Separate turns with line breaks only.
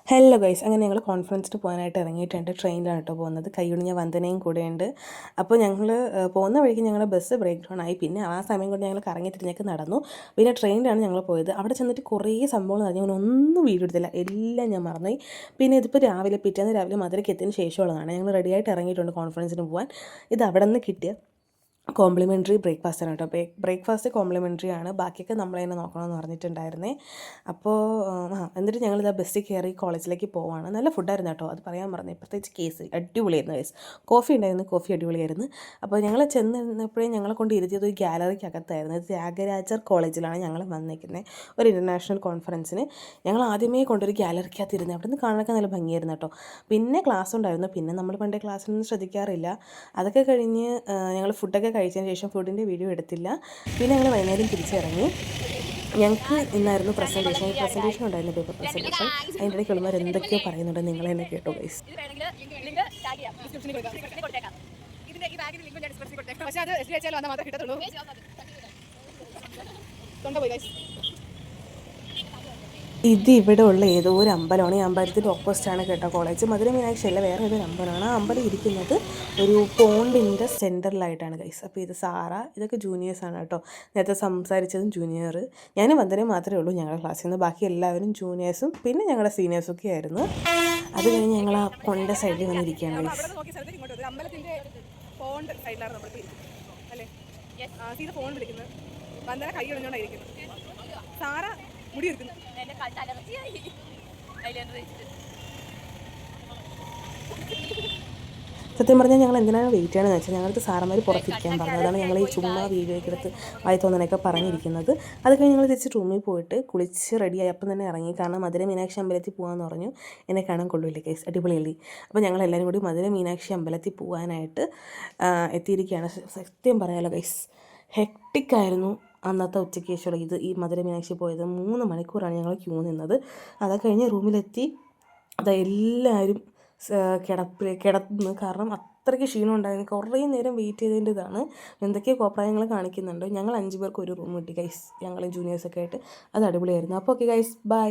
Hello guys, അങ്ങനെ ഞങ്ങൾ കോൺഫറൻസിന് പോകാനായിട്ട് ഇറങ്ങിയിട്ടുണ്ട്. ട്രെയിനിലാണ് കേട്ടോ പോകുന്നത്. കൈയൊഴിഞ്ഞ വന്ദനയും കൂടെയുണ്ട്. അപ്പോൾ ഞങ്ങൾ പോകുന്ന വഴിക്ക് ഞങ്ങളുടെ ബസ് ബ്രേക്ക് ഡൗൺ ആയി. പിന്നെ ആ സമയം കൊണ്ട് ഞങ്ങൾ കറങ്ങി തിരിഞ്ഞൊക്കെ നടന്നു. പിന്നെ ട്രെയിനിലാണ് ഞങ്ങൾ പോയത്. അവിടെ ചെന്നിട്ട് കുറേ സംഭവങ്ങൾ അറിഞ്ഞു. ഞാൻ ഒന്നും വീഡിയോ എടുത്തില്ല, എല്ലാം ഞാൻ മറന്നുപോയി. പിന്നെ ഇതിപ്പോൾ പിറ്റേന്ന് രാവിലെ മധുരയ്ക്ക് എത്തിയതിന് ശേഷമുള്ളതാണ്. ഞങ്ങൾ റെഡിയായിട്ട് ഇറങ്ങിയിട്ടുണ്ട് കോൺഫറൻസിന് പോകാൻ. ഇത് അവിടെ നിന്ന് കിട്ടിയ കോംപ്ലിമെൻ്ററി ബ്രേക്ക്ഫാസ്റ്റാണ് കേട്ടോ. ബ്രേക്ക്ഫാസ്റ്റ് കോംപ്ലിമെൻ്ററി ആണ്, ബാക്കിയൊക്കെ നമ്മൾ തന്നെ നോക്കണമെന്ന് പറഞ്ഞിട്ടുണ്ടായിരുന്നേ. അപ്പോൾ എന്നിട്ട് ഞങ്ങളിതാ ബസ്സിൽ കയറി കോളേജിലേക്ക് പോവാണ്. നല്ല ഫുഡായിരുന്നു കേട്ടോ, അത് പറയാൻ പറഞ്ഞു. പ്രത്യേകിച്ച് കേസ് അടിപൊളിയായിരുന്നു ഗൈസ്. കോഫി ഉണ്ടായിരുന്നു, കോഫി അടിപൊളിയായിരുന്നു. അപ്പോൾ ഞങ്ങൾ ചെന്നിരുന്നപ്പോഴേ ഞങ്ങളെ കൊണ്ട് ഇരുത്തിയത് ഒരു ഗ്യാലറിക്കകത്തായിരുന്നു. ഇത് ത്യാഗരാജർ കോളേജിലാണ് ഞങ്ങൾ വന്നിരിക്കുന്നത് ഒരു ഇൻ്റർനാഷണൽ കോൺഫറൻസിന്. ഞങ്ങൾ ആദ്യമേ കൊണ്ടൊരു ഗ്യാലറിക്കകത്ത് ഇരുന്ന് അവിടെ നിന്ന് കാണാനൊക്കെ നല്ല ഭംഗിയായിരുന്നു കേട്ടോ. പിന്നെ ക്ലാസ് ഉണ്ടായിരുന്നു. പിന്നെ നമ്മൾ പണ്ടേ ക്ലാസ്സിലൊന്നും ശ്രദ്ധിക്കാറില്ല. അതൊക്കെ കഴിഞ്ഞ് ഞങ്ങൾ ഫുഡൊക്കെ കഴിച്ചതിന് ശേഷം ഫുഡിൻ്റെ വീഡിയോ എടുത്തില്ല. പിന്നെ ഞങ്ങൾ വൈകുന്നേരം തിരിച്ചിറങ്ങി. ഞങ്ങൾക്ക് ഇന്നായിരുന്നു പ്രസൻറ്റേഷൻ ഉണ്ടായിരുന്നു, പേപ്പർ പ്രസൻറ്റേഷൻ. അതിൻ്റെ ഇടയ്ക്ക് ഉള്ളവർ എന്തൊക്കെയോ പറയുന്നുണ്ട്, നിങ്ങൾ തന്നെ കേട്ടോ ഗൈസ്. ഇത് ഇവിടെ ഉള്ള ഏതോ ഒരു അമ്പലമാണ്. ഈ അമ്പലത്തിൻ്റെ ഓപ്പോസിറ്റാണ് കേട്ടോ കോളേജ്. മധുര മീനാക്ഷി അല്ല, വേറെ ഏതൊരു അമ്പലമാണ്. ആ അമ്പലം ഇരിക്കുന്നത് ഒരു പോണ്ടിൻ്റെ സെൻറ്ററിലായിട്ടാണ് ഗൈസ്. അപ്പോൾ ഇത് സാറ, ഇതൊക്കെ ജൂനിയേഴ്സാണ് കേട്ടോ. നേരത്തെ സംസാരിച്ചതും ജൂനിയർ. ഞാനും വന്ദനയും മാത്രമേ ഉള്ളൂ ഞങ്ങളുടെ ക്ലാസ്സിൽ നിന്ന്. ബാക്കി എല്ലാവരും ജൂനിയേഴ്സും പിന്നെ ഞങ്ങളുടെ സീനിയേഴ്സൊക്കെ ആയിരുന്നു. അത് കഴിഞ്ഞ് ഞങ്ങൾ ആ പൊണ്ട സൈഡിൽ വന്നിരിക്കുകയാണ് ഗൈസ്. സാറ മുടി എടുക്കുന്നു. സത്യം പറഞ്ഞാൽ ഞങ്ങൾ എന്തിനാണ് വെയിറ്റ് ചെയ്യണമെന്ന് വെച്ചാൽ ഞങ്ങൾക്ക് സാറന്മാർ പുറത്തിരിക്കാൻ പറഞ്ഞു. അതാണ് ഞങ്ങൾ ഈ ചുമ്മാ വീഡിയോയ്ക്ക് എടുത്ത് വായി തോന്നണയൊക്കെ പറഞ്ഞിരിക്കുന്നത്. അത് കഴിഞ്ഞ് ഞങ്ങൾ തിരിച്ച് റൂമിൽ പോയിട്ട് കുളിച്ച് റെഡിയായി അപ്പം തന്നെ ഇറങ്ങി. കാരണം മധുര മീനാക്ഷി അമ്പലത്തിൽ പോകാമെന്ന് പറഞ്ഞു. എന്നെ കാണാൻ കൊള്ളില്ല കേസ്, അടിപൊളിയല്ലേ. അപ്പോൾ ഞങ്ങൾ എല്ലാവരും കൂടി മധുര മീനാക്ഷി അമ്പലത്തിൽ പോകാനായിട്ട് എത്തിയിരിക്കുകയാണ്. സത്യം പറയാലോ ഗൈസ്, ഹെക്ടിക്കായിരുന്നു അന്നത്തെ ഉച്ചയ്ക്ക് ശേഷമുള്ള ഈ മധുര മീനാക്ഷി പോയത്. 3 മണിക്കൂറാണ് ഞങ്ങൾ ക്യൂ നിന്നത്. അതൊക്കെ കഴിഞ്ഞ് റൂമിലെത്തി. എല്ലാവരും കിടന്നു. കാരണം അത്രയ്ക്ക് ക്ഷീണം ഉണ്ടായിരുന്നു. കുറേ നേരം വെയിറ്റ് ചെയ്തതിൻ്റെ ഇതാണ്. എന്തൊക്കെയോ കോപ്രായങ്ങൾ കാണിക്കുന്നുണ്ട്. ഞങ്ങൾ 5 പേർക്ക് ഒരു റൂം കിട്ടി ഗൈസ്, ഞങ്ങൾ ജൂനിയേഴ്സൊക്കെ ആയിട്ട്. അത് അടിപൊളിയായിരുന്നു. അപ്പോൾ ഓക്കെ ഗൈസ്, ബൈ.